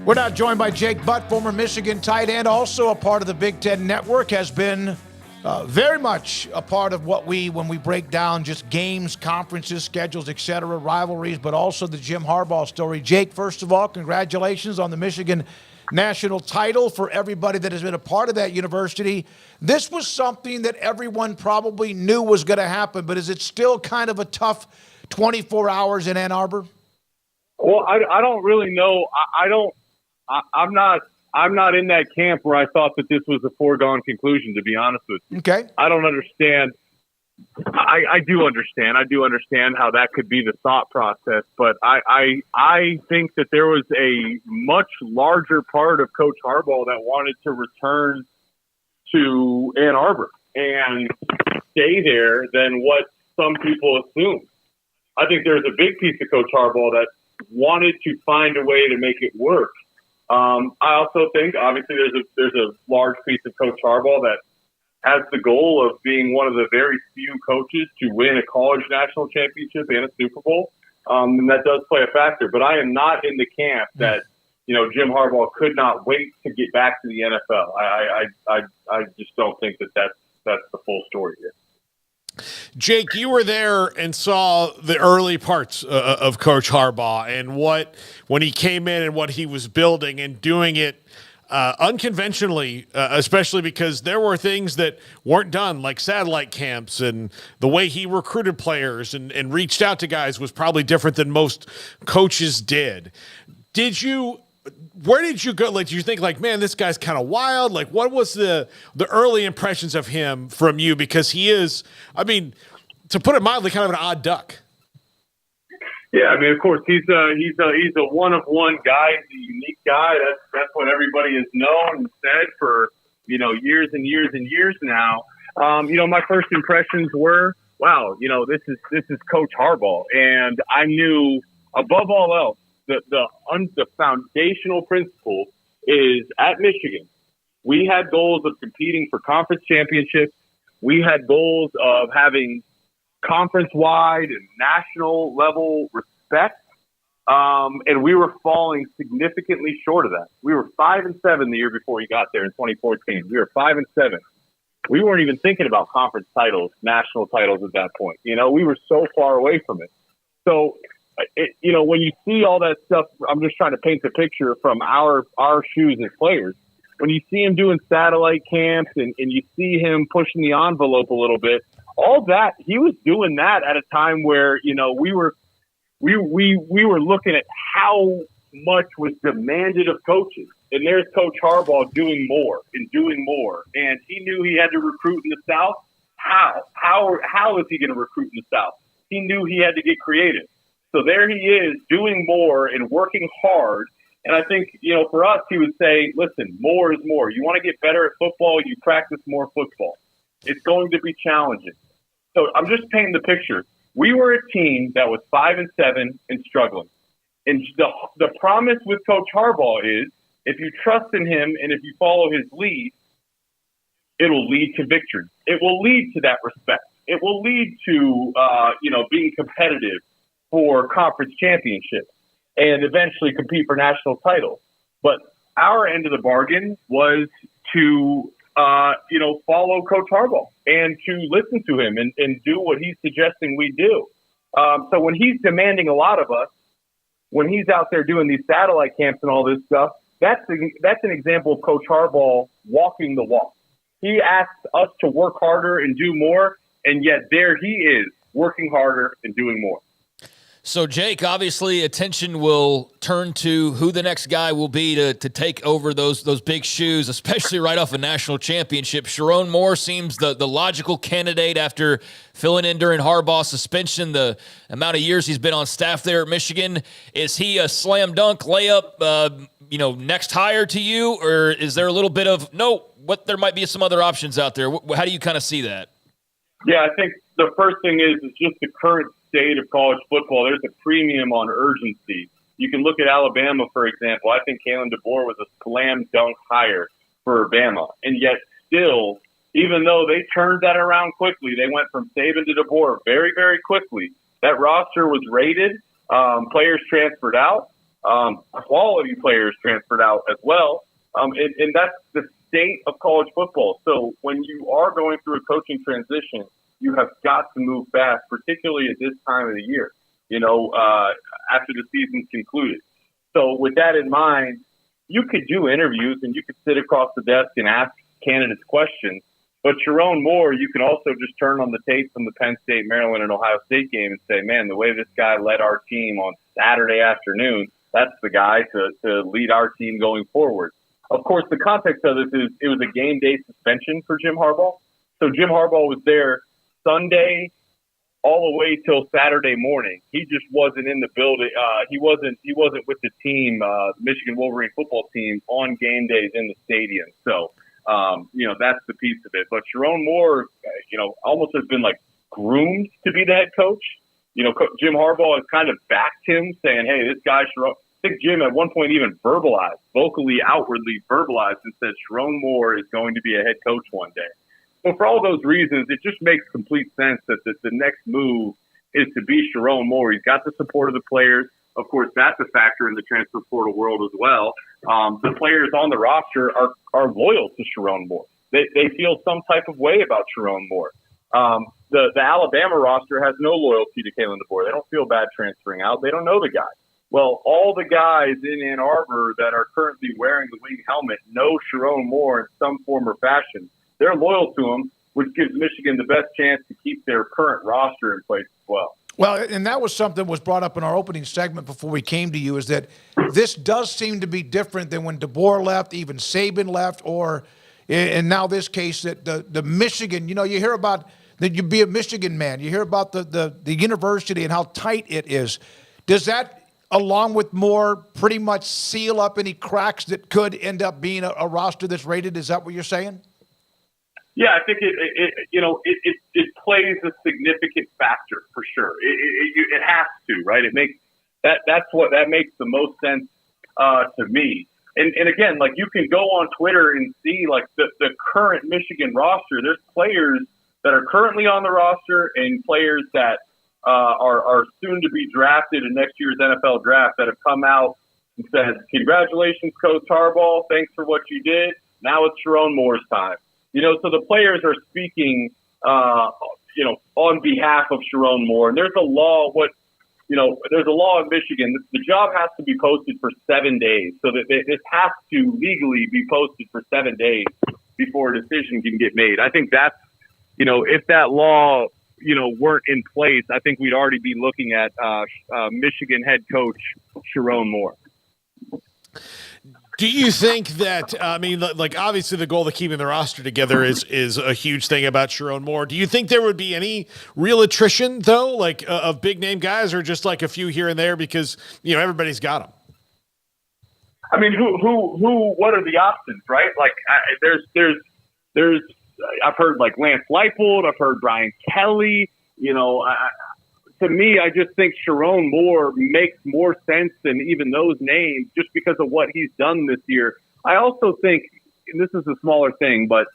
We're now joined by Jake Butt, former Michigan tight end, also a part of the Big Ten Network, has been very much a part of when we break down just games, conferences, schedules, etc., rivalries, but also the Jim Harbaugh story. Jake, first of all, congratulations on the Michigan national title. For everybody that has been a part of that university, this was something that everyone probably knew was going to happen, but is it still kind of a tough 24 hours in Ann Arbor? Well, I don't really know. I'm not in that camp where I thought that this was a foregone conclusion, to be honest with you. Okay. I don't understand. I do understand. I do understand how that could be the thought process, but I think that there was a much larger part of Coach Harbaugh that wanted to return to Ann Arbor and stay there than what some people assume. I think there's a big piece of Coach Harbaugh that wanted to find a way to make it work. I also think, obviously, there's a large piece of Coach Harbaugh that has the goal of being one of the very few coaches to win a college national championship and a Super Bowl, and that does play a factor. But I am not in the camp that Jim Harbaugh could not wait to get back to the NFL. I just don't think that's the full story here. Jake, you were there and saw the early parts of Coach Harbaugh and when he came in and what he was building and doing it unconventionally, especially because there were things that weren't done, like satellite camps, and the way he recruited players and reached out to guys was probably different than most coaches did. Where did you go? Like, did you think, like, man, this guy's kind of wild? Like, what was the early impressions of him from you? Because he is, I mean, to put it mildly, kind of an odd duck. Yeah, I mean, of course, he's a one-of-one guy. He's a unique guy. That's what everybody has known and said for years and years and years now. My first impressions were, wow, this is Coach Harbaugh, and I knew above all else, the foundational principle is at Michigan. We had goals of competing for conference championships. We had goals of having conference-wide and national level respect. And we were falling significantly short of that. We were 5-7 the year before he got there in 2014. We were 5-7. We weren't even thinking about conference titles, national titles at that point. We were so far away from it. So, when you see all that stuff, I'm just trying to paint the picture from our shoes as players. When you see him doing satellite camps and you see him pushing the envelope a little bit, all that, he was doing that at a time where, we were looking at how much was demanded of coaches. And there's Coach Harbaugh doing more. And he knew he had to recruit in the South. How is he going to recruit in the South? He knew he had to get creative. So there he is doing more and working hard. And I think, for us, he would say, listen, more is more. You want to get better at football, you practice more football. It's going to be challenging. So I'm just painting the picture. We were a team that was 5-7 and struggling. And the promise with Coach Harbaugh is if you trust in him and if you follow his lead, it'll lead to victory. It will lead to that respect. It will lead to, being competitive for conference championships and eventually compete for national titles. But our end of the bargain was to, follow Coach Harbaugh and to listen to him and do what he's suggesting we do. So when he's demanding a lot of us, when he's out there doing these satellite camps and all this stuff, that's an example of Coach Harbaugh walking the walk. He asks us to work harder and do more, and yet there he is working harder and doing more. So, Jake, obviously attention will turn to who the next guy will be to take over those big shoes, especially right off a national championship. Sharon Moore seems the logical candidate after filling in during Harbaugh's suspension, the amount of years he's been on staff there at Michigan. Is he a slam dunk layup, next hire to you, or is there a little bit of, there might be some other options out there? How do you kind of see that? Yeah, I think the first thing is just the current state of college football. There's a premium on urgency. You can look at Alabama, for example. I think Kalen DeBoer was a slam dunk hire for Bama. And yet still, even though they turned that around quickly, they went from Saban to DeBoer very, very quickly. That roster was rated. Players transferred out. Quality players transferred out as well. And that's the state of college football. So when you are going through a coaching transition, you have got to move fast, particularly at this time of the year, after the season's concluded. So with that in mind, you could do interviews and you could sit across the desk and ask candidates questions. But Sharon Moore, you can also just turn on the tape from the Penn State, Maryland, and Ohio State game and say, man, the way this guy led our team on Saturday afternoon, that's the guy to lead our team going forward. Of course, the context of this is it was a game day suspension for Jim Harbaugh. So Jim Harbaugh was there Sunday all the way till Saturday morning. He just wasn't in the building. He wasn't with the team, the Michigan Wolverine football team, on game days in the stadium. So, that's the piece of it. But Sharon Moore, almost has been like groomed to be the head coach. Jim Harbaugh has kind of backed him, saying, hey, this guy, Sharon. I think Jim at one point even vocally, outwardly verbalized and said Sharon Moore is going to be a head coach one day. So for all those reasons, it just makes complete sense that the next move is to be Sharon Moore. He's got the support of the players. Of course, that's a factor in the transfer portal world as well. The players on the roster are loyal to Sharon Moore. They feel some type of way about Sharon Moore. The Alabama roster has no loyalty to Kalen DeBoer. They don't feel bad transferring out. They don't know the guy. Well, all the guys in Ann Arbor that are currently wearing the wing helmet know Sharon Moore in some form or fashion. They're loyal to him, which gives Michigan the best chance to keep their current roster in place as well. Well, and that was something that was brought up in our opening segment before we came to you, is that this does seem to be different than when DeBoer left, even Saban left, or in now this case that the Michigan, you hear about that you be a Michigan man. You hear about the university and how tight it is. Does that, along with Moore, pretty much seal up any cracks that could end up being a roster that's rated? Is that what you're saying? Yeah, I think it plays a significant factor for sure. It has to, right? It makes that makes the most sense to me. And again, like, you can go on Twitter and see like the current Michigan roster. There's players that are currently on the roster and players that are soon to be drafted in next year's NFL draft that have come out and said, congratulations, Coach Harbaugh. Thanks for what you did. Now it's Sharon Moore's time. So the players are speaking, on behalf of Sharon Moore. And there's a law, there's a law in Michigan. The job has to be posted for 7 days. So that this has to legally be posted for 7 days before a decision can get made. I think that's, if that law, weren't in place, I think we'd already be looking at Michigan head coach Sharon Moore. Do you think that, obviously the goal of keeping the roster together is a huge thing about Sharon Moore. Do you think there would be any real attrition, though, of big-name guys, or just like a few here and there because, everybody's got them? I mean, what are the options, right? Like, there's I've heard, like, Lance Leipold. I've heard Brian Kelly. To me, I just think Sharon Moore makes more sense than even those names just because of what he's done this year. I also think, and this is a smaller thing, but,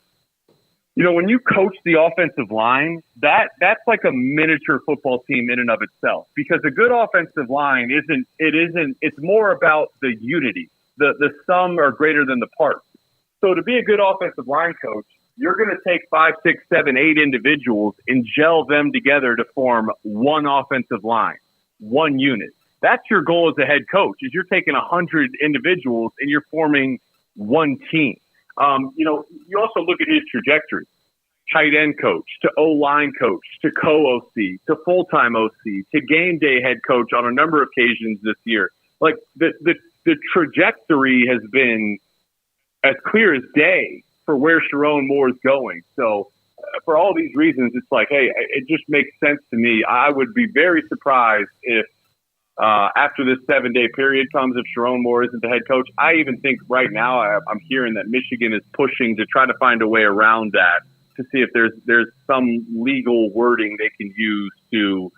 when you coach the offensive line, that's like a miniature football team in and of itself, because a good offensive line it's more about the unity. The sum are greater than the parts. So to be a good offensive line coach, you're going to take 5, 6, 7, 8 individuals and gel them together to form one offensive line, one unit. That's your goal as a head coach, is you're taking 100 individuals and you're forming one team. You also look at his trajectory. Tight end coach, to O-line coach, to co-OC, to full-time OC, to game day head coach on a number of occasions this year. Like, the trajectory has been as clear as day for where Sharon Moore is going. So for all these reasons, it's like, hey, it just makes sense to me. I would be very surprised if after this 7-day period comes, if Sharon Moore isn't the head coach. I even think right now I'm hearing that Michigan is pushing to try to find a way around that, to see if there's some legal wording they can use to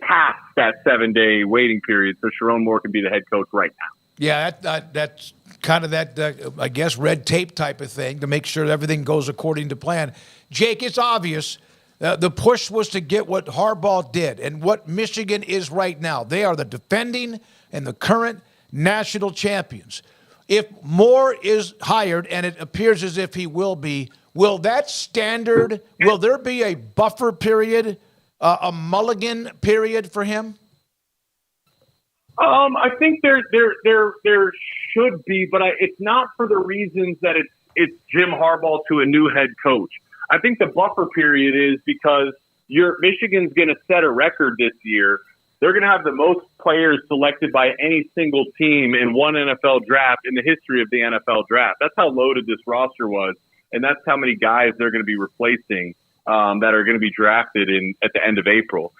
pass that 7-day waiting period so Sharon Moore can be the head coach right now. Yeah, that's kind of that, I guess, red tape type of thing to make sure everything goes according to plan. Jake, it's obvious the push was to get what Harbaugh did and what Michigan is right now. They are the defending and the current national champions. If Moore is hired, and it appears as if he will be, will that standard, will there be a buffer period, a mulligan period for him? I think there should be, but it's not for the reasons that it's Jim Harbaugh to a new head coach. I think the buffer period is because Michigan's going to set a record this year. They're going to have the most players selected by any single team in one NFL draft in the history of the NFL draft. That's how loaded this roster was, and that's how many guys they're going to be replacing that are going to be drafted at the end of April.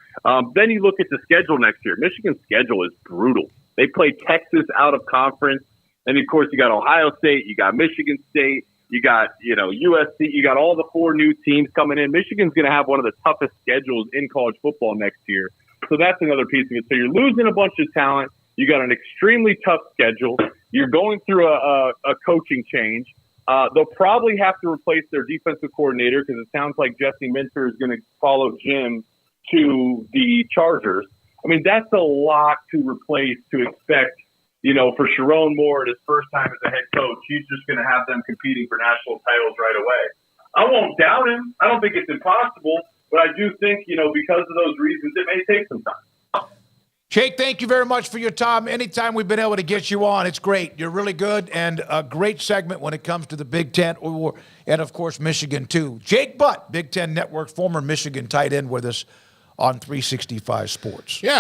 Then you look at the schedule next year. Michigan's schedule is brutal. They play Texas out of conference, and of course you got Ohio State, you got Michigan State, you got USC, you got all the 4 new teams coming in. Michigan's going to have one of the toughest schedules in college football next year. So that's another piece of it. So you're losing a bunch of talent. You got an extremely tough schedule. You're going through a coaching change. They'll probably have to replace their defensive coordinator because it sounds like Jesse Minter is going to follow Jim to the Chargers. I mean, that's a lot to replace, to expect, for Sharon Moore at his first time as a head coach. He's just going to have them competing for national titles right away. I won't doubt him. I don't think it's impossible, but I do think, because of those reasons, it may take some time. Jake, thank you very much for your time. Anytime we've been able to get you on, it's great. You're really good, and a great segment when it comes to the Big Ten, and, of course, Michigan, too. Jake Butt, Big Ten Network, former Michigan tight end with us on 365 Sports. Yeah.